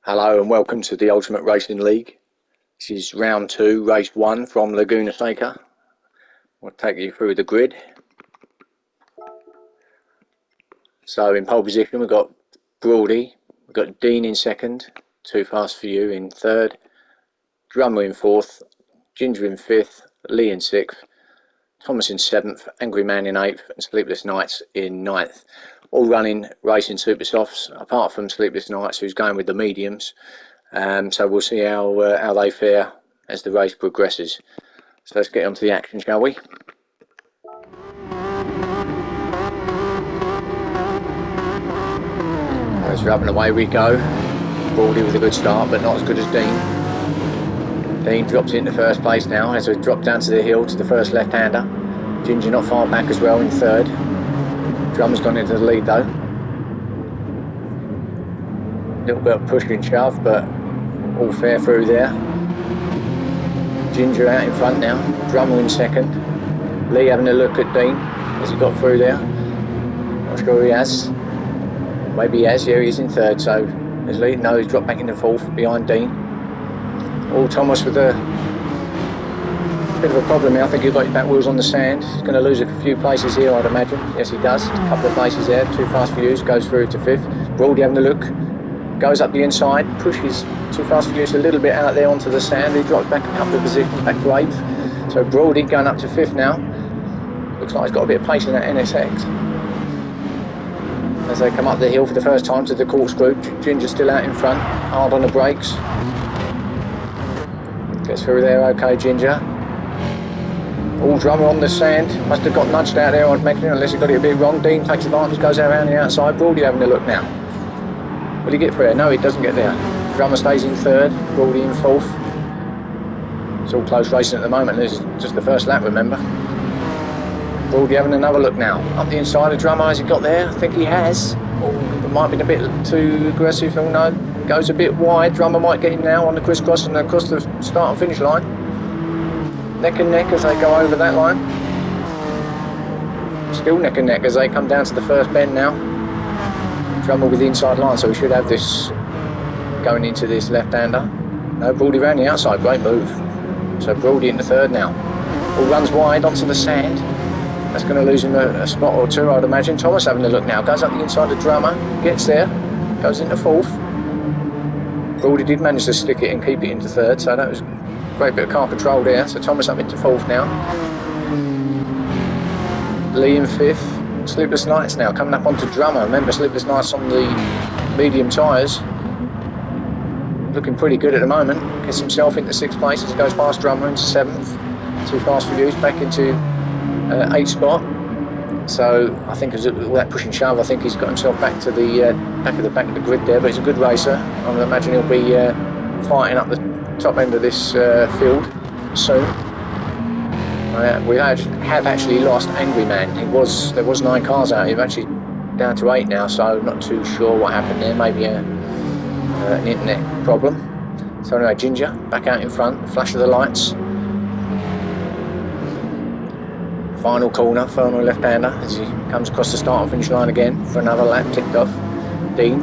Hello and welcome to the Ultimate Racing League. This is round 2, race 1 from Laguna, Seca. I'll take you through the grid. So in pole position we've got Broady, we've got Dean in second, Too Fast For You in third, Drummer in fourth, Ginger in fifth, Lee in sixth, Thomas in seventh, Angry Man in eighth and Sleepless Nights in ninth. All running racing super softs apart from Sleepless Nights, who's going with the mediums. So we'll see how they fare as the race progresses. So let's get on to the action, shall we? As we're up and away we go. Broady with a good start, but not as good as Dean. Dean drops into first place now as we drop down to the hill to the first left-hander. Ginger not far back as well in third. Drummer's gone into the lead though. A little bit of push and shove, but all fair through there. Ginger out in front now. Drummer in second. Lee having a look at Dean as he got through there. Not sure he has. Maybe he has. Yeah, he's in third. So as Lee, no, he's dropped back into fourth behind Dean. All Thomas with a bit of a problem here. I think he's got his back wheels on the sand. He's going to lose a few places here, I'd imagine. Yes, he does. A couple of places there. Too Fast For You goes through to fifth. Broady having a look. Goes up the inside. Pushes Too Fast For You a little bit out there onto the sand. He drops back a couple of positions, back to eighth. So Broady going up to fifth now. Looks like he's got a bit of pace in that NSX. As they come up the hill for the first time to the corkscrew. Ginger still out in front. Hard on the brakes. Gets through there, okay, Ginger. All Drummer on the sand, must have got nudged out there, I'd imagine, unless he got it a bit wrong. Dean takes advantage, goes around the outside. Broady having a look now. Will he get through? No, he doesn't get there. Drummer stays in third, Broady in fourth. It's all close racing at the moment. This is just the first lap, remember. Broady having another look now. Up the inside of Drummer, has he got there? I think he has. Oh, it might have been a bit too aggressive. Oh no, goes a bit wide. Drummer might get him now on the crisscross and across the start and finish line. Neck and neck as they go over that line. Still neck and neck as they come down to the first bend now. Drummer with the inside line, so we should have this going into this left-hander. No, Broady around the outside, great move. So Broady in the third now. All runs wide onto the sand. That's going to lose him a spot or two, I'd imagine. Thomas having a look now, goes up the inside of Drummer, gets there, goes into fourth. Broady did manage to stick it and keep it into third, so that was a great bit of car control there. So Thomas up into fourth now. Lee in fifth. Sleepless Nights now coming up onto Drummer. Remember, Sleepless Nights on the medium tyres. Looking pretty good at the moment. Gets himself into sixth place as he goes past Drummer into seventh. Too Fast For You back into eighth spot. So I think with all that push and shove, I think he's got himself back to the back of the grid there. But he's a good racer. I would imagine he'll be fighting up the top end of this field soon. We have actually lost Angry Man. There was 9 cars out. He's actually down to 8 now, so I'm not too sure what happened there. Maybe an internet problem. So anyway, Ginger back out in front. Flash of the lights. Final corner, final left-hander as he comes across the start and finish line again for another lap ticked off. Dean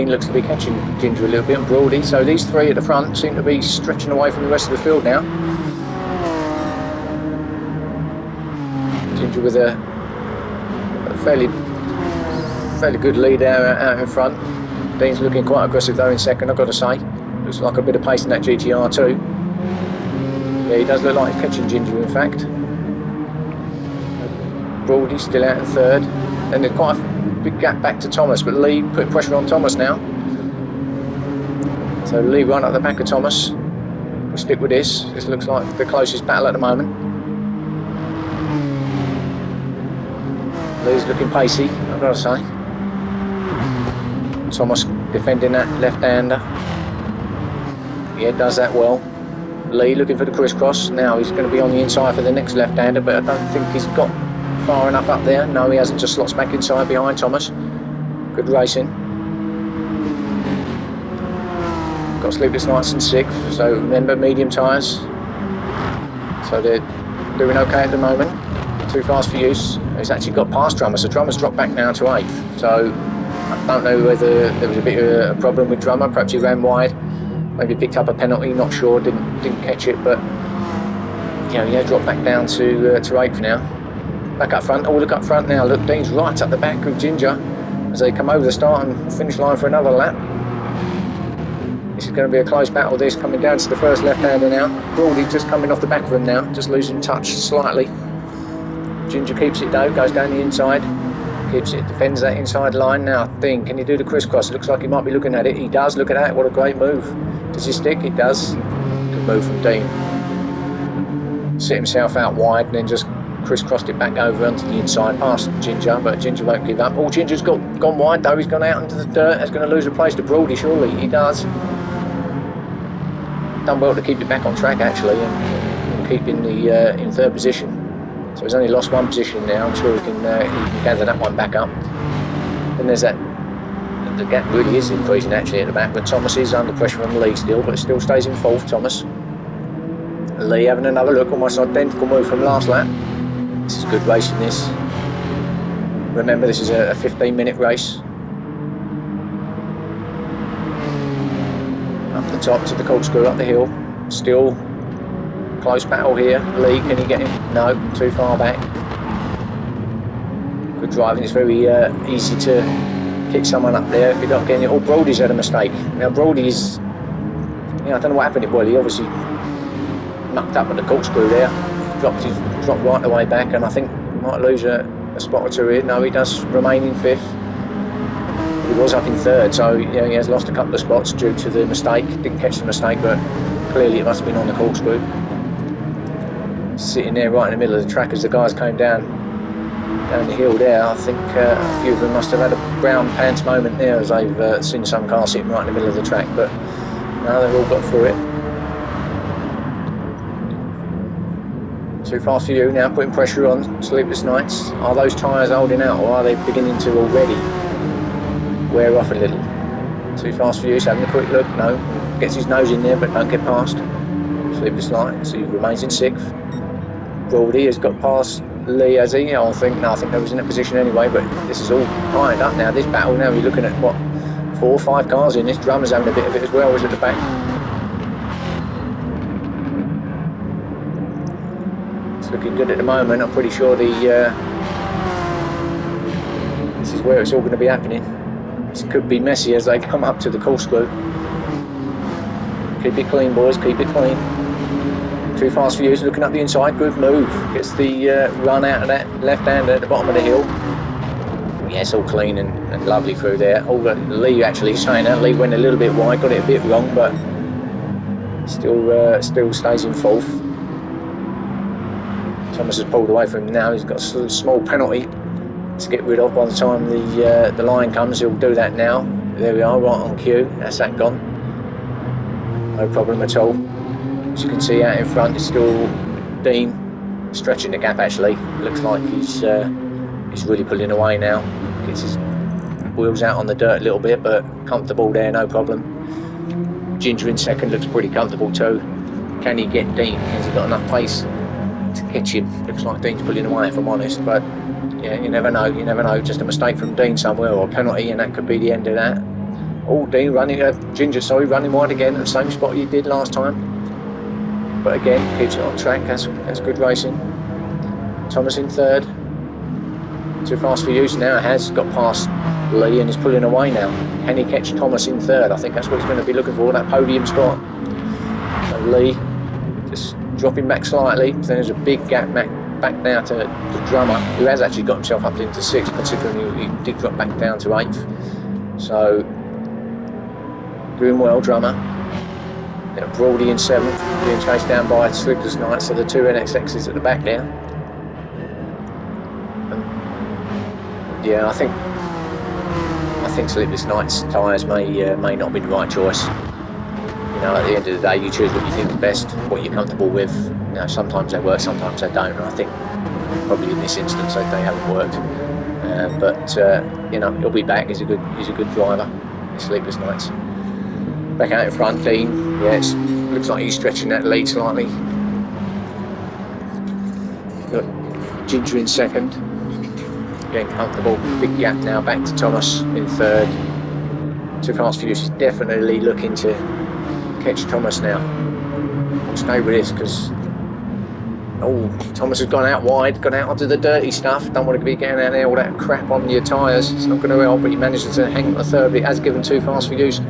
looks to be catching Ginger a little bit, and Broady. So these three at the front seem to be stretching away from the rest of the field now. Ginger with a fairly good lead out in front. Dean's looking quite aggressive though in second, I've got to say. Looks like a bit of pace in that GTR too. Yeah, he does look like he's catching Ginger in fact. Broady still out in third. Then there's quite a big gap back to Thomas, but Lee put pressure on Thomas now. So Lee right up the back of Thomas. We'll stick with this. This looks like the closest battle at the moment. Lee's looking pacey, I've got to say. Thomas defending that left-hander. Yeah, does that well. Lee looking for the crisscross. Now he's going to be on the inside for the next left-hander, but I don't think he's got far enough up there. No, he hasn't, just slots back inside behind Thomas. Good racing. Got Sleepless Nights in sixth, so remember, medium tyres. So they're doing okay at the moment. Too Fast For You. He's actually got past Drummer, so Drummer's dropped back now to eighth. So I don't know whether there was a bit of a problem with Drummer. Perhaps he ran wide, maybe picked up a penalty. Not sure. Didn't catch it, but you know, he has dropped back down to 8th now. Back up front. Oh, look up front now. Look, Dean's right up the back of Ginger as they come over the start and finish line for another lap. This is going to be a close battle, this, coming down to the first left-hander now. Broady just coming off the back of him now, just losing touch slightly. Ginger keeps it though, goes down the inside, keeps it, defends that inside line now. Dean, can you do the crisscross? It looks like he might be looking at it. He does, look at that, what a great move. Does he stick? It does. Good move from Dean. Set himself out wide and then just crisscrossed it back over onto the inside past Ginger, but Ginger won't give up. Oh, Ginger's gone wide though, he's gone out into the dirt. That's going to lose a place to Broady, surely. He does. Done well to keep it back on track actually and keep in the in 3rd position. So he's only lost 1 position now. I'm sure he can gather that one back up. And there's that, the gap really is increasing actually at the back, but Thomas is under pressure from Lee still, but still stays in 4th, Thomas. Lee having another look, almost identical move from last lap. This is good racing, this. Remember, this is a 15-minute race. Up the top to the corkscrew, up the hill. Still close battle here. Lee, can he get him? No, too far back. Good driving. It's very easy to kick someone up there if you're not getting it. Oh, Broady's had a mistake. Now, Broady's, I don't know what happened. Well, he obviously mucked up at the corkscrew there. Dropped right the way back, and I think he might lose a spot or two here. No, he does remain in 5th. He was up in 3rd, so he has lost a couple of spots due to the mistake. Didn't catch the mistake, but clearly it must have been on the corkscrew. Sitting there right in the middle of the track as the guys came down the hill there. I think a few of them must have had a brown pants moment there as they've seen some car sitting right in the middle of the track, but no, they've all got through it. Too fast for you now, putting pressure on Sleepless Nights. Are those tyres holding out, or are they beginning to already wear off a little? Too fast for you, so having a quick look. No, gets his nose in there, but don't get past Sleepless Nights. He remains in 6th. Broady has got past Lee, has he? I think they was in that position anyway, but this is all tied up now. This battle now, you're looking at what, 4 or 5 cars in this. Drummer's having a bit of it as well, is at the back. It's looking good at the moment. I'm pretty sure this is where it's all going to be happening. This could be messy as they come up to the corkscrew. Keep it clean, boys, keep it clean. Too fast for you, looking up the inside, good move. Gets the run out of that left-hander at the bottom of the hill. Yeah, it's all clean and lovely through there. Oh, Lee actually saying that. Lee went a little bit wide, got it a bit wrong, but still stays in 4th. Thomas has pulled away from him now. He's got a small penalty to get rid of by the time the line comes. He'll do that now. There we are, right on cue. That's that gone. No problem at all. As you can see out in front, it's still Dean stretching the gap actually. Looks like he's really pulling away now. Gets his wheels out on the dirt a little bit, but comfortable there, no problem. Ginger in 2nd looks pretty comfortable too. Can he get Dean? Has he got enough pace to catch him? Looks like Dean's pulling away if I'm honest, but yeah, you never know, just a mistake from Dean somewhere or a penalty and that could be the end of that. Oh, Dean Ginger running wide again at the same spot he did last time, but again keeps it on track. That's good racing. Thomas in 3rd. Too fast for use now, has got past Lee and is pulling away now. Can he catch Thomas in 3rd? I think that's what he's going to be looking for, that podium spot. So Lee just dropping back slightly. Then there's a big gap back now to the Drummer, who has actually got himself up into 6th, considering he did drop back down to 8th. So doing well, Drummer. Now Broady in 7th, being chased down by Sleepless Nights. So the 2 NXXs at the back there. Yeah, I think Sleepless Nights tyres may not be the right choice. At the end of the day, you choose what you think is best, what you're comfortable with. Sometimes they work, sometimes they don't. And I think probably in this instance they haven't worked. But he'll be back. He's a good driver. Sleepless Nights. Back out in front, Dean. Yeah, looks like he's stretching that lead slightly. Got Ginger in 2nd. Again, comfortable. Big gap now back to Thomas in third. Too Fast for Use is definitely looking to catch Thomas now. Stay with this because Thomas has gone out wide, gone out onto the dirty stuff. Don't want to be getting out there all that crap on your tyres. It's not going to help, but he manages to hang on the third. But it has given Too Fast for Use a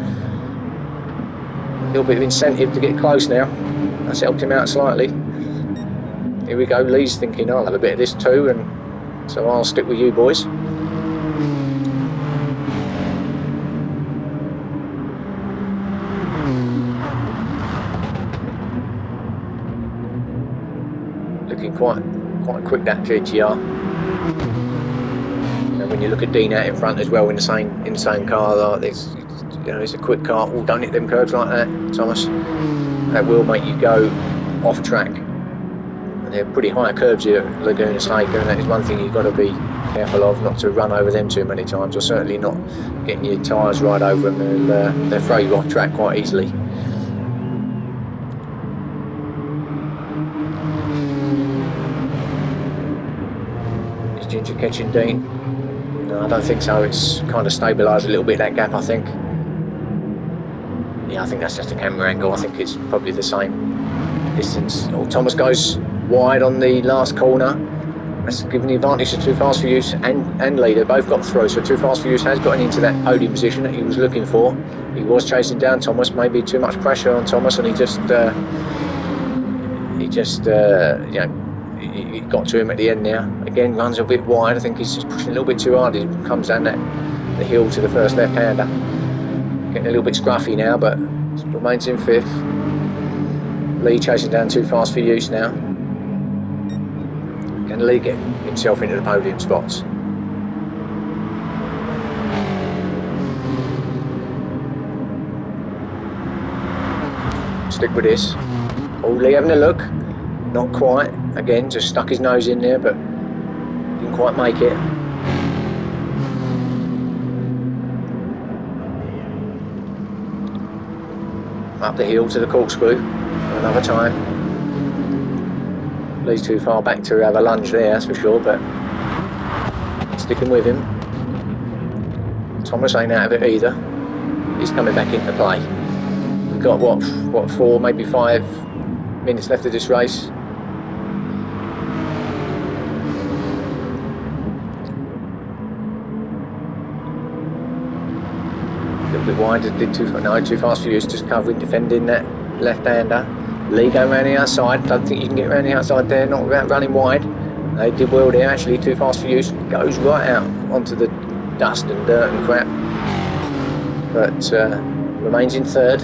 little bit of incentive to get close now. That's helped him out slightly. Here we go. Lee's thinking I'll have a bit of this too, and so I'll stick with you boys. Looking quite quick, that GTR. And when you look at Dean out in front as well in the same car, like this, it's a quick car. Oh, don't hit them curves like that, Thomas. That will make you go off track. And they're pretty high curves here at Laguna Seca, and that is one thing you've got to be careful of, not to run over them too many times, or certainly not getting your tyres right over them. They'll throw you off track quite easily. Is Ginger catching Dean? No, I don't think so. It's kind of stabilised a little bit, that gap, I think. Yeah, I think that's just a camera angle. I think it's probably the same distance. Oh, Thomas goes wide on the last corner. That's giving the advantage to Too Fast for Use and Lee. They both got through, so Too Fast for Use has gotten into that podium position that he was looking for. He was chasing down Thomas, maybe too much pressure on Thomas, and he got to him at the end now. Again, runs a bit wide. I think he's just pushing a little bit too hard. He comes down the hill to the first left-hander. Getting a little bit scruffy now, but remains in fifth. Lee chasing down Too Fast for Use now. Can Lee get himself into the podium spots? Stick with this. Oh, Lee having a look. Not quite. Again, just stuck his nose in there, but didn't quite make it. Up the hill to the corkscrew another time. Lee's too far back to have a lunge there, that's for sure, but sticking with him. Thomas ain't out of it either. He's coming back into play. We've got what 4, maybe 5 minutes left of this race. A little bit wide, Too Fast for Use, just covering, defending that left-hander. Lee going around the outside. Don't think you can get around the outside there, not without running wide. They did well there actually. Too Fast for Use goes right out onto the dust and dirt and crap, but remains in third.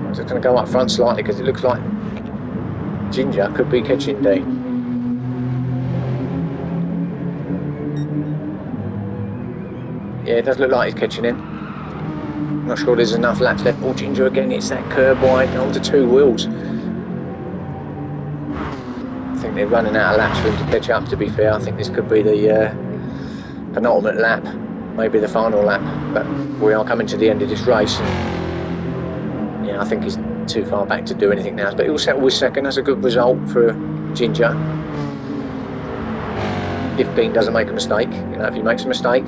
I'm just going to go up front slightly because it looks like Ginger could be catching Dean. Yeah, it does look like he's catching him. Not sure there's enough laps left. Oh, Ginger again, it's that curb wide onto 2 wheels. I think they're running out of laps for him to catch up, to be fair. I think this could be the penultimate lap, maybe the final lap, but we are coming to the end of this race, and yeah, I think he's too far back to do anything now, but he'll settle with second. That's a good result for Ginger. If Dean doesn't make a mistake, if he makes a mistake,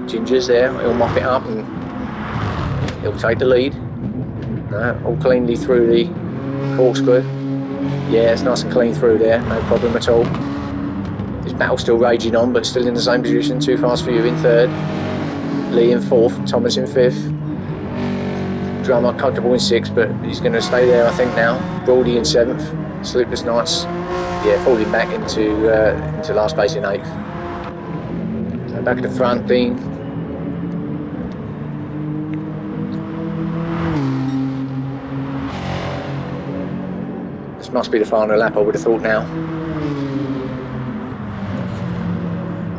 Ginger's there, he'll mop it up and he'll take the lead. All cleanly through the corkscrew. Yeah, it's nice and clean through there, no problem at all. This battle's still raging on, but still in the same position. Too Fast for You in third, Lee in fourth, Thomas in fifth. Drummer comfortable in sixth, but he's going to stay there, I think now. Brody in seventh, Sleepless Nights, yeah, falling back into last place in eighth. So back at the front, Dean. This must be the final lap, I would have thought now.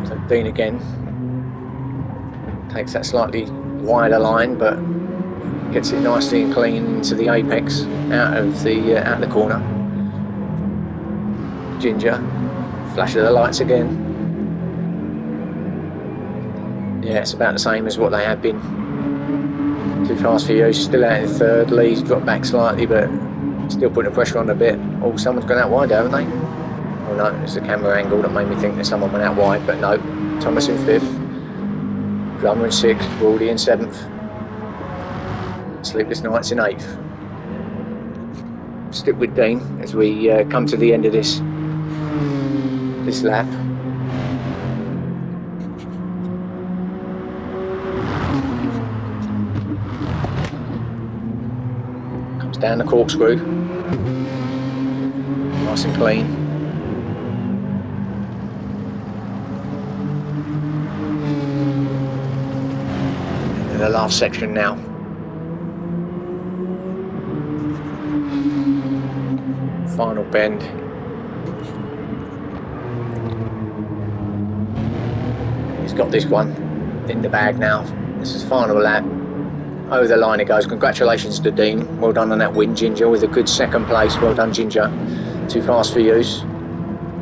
So Dean again takes that slightly wider line, but gets it nicely and clean into the apex out of the corner. Ginger, flash of the lights again. Yeah, it's about the same as what they have been. Too Fast for You, still out in third. Lee's dropped back slightly, but still putting pressure on a bit. Oh, someone's gone out wide, haven't they? Well, no, it's the camera angle that made me think that someone went out wide, but no. Thomas in 5th. Drummer in 6th. Baldy in 7th. Sleepless Nights in 8th. Stick with Dean as we come to the end of this lap. Comes down the corkscrew. Nice and clean. And the last section now. Final bend. He's got this one in the bag now. This is final lap. Over the line it goes. Congratulations to Dean. Well done on that win, Ginger, with a good 2nd place. Well done, Ginger. Too fast for use.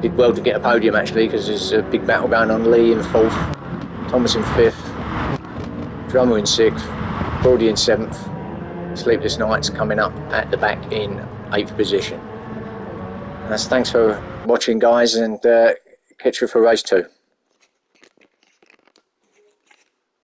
Did well to get a podium actually, because there's a big battle going on. Lee in 4th. Thomas in 5th. Drummer in 6th. Baldy in 7th. Sleepless Nights coming up at the back in 8th position. Thanks for watching, guys, and catch you for race 2.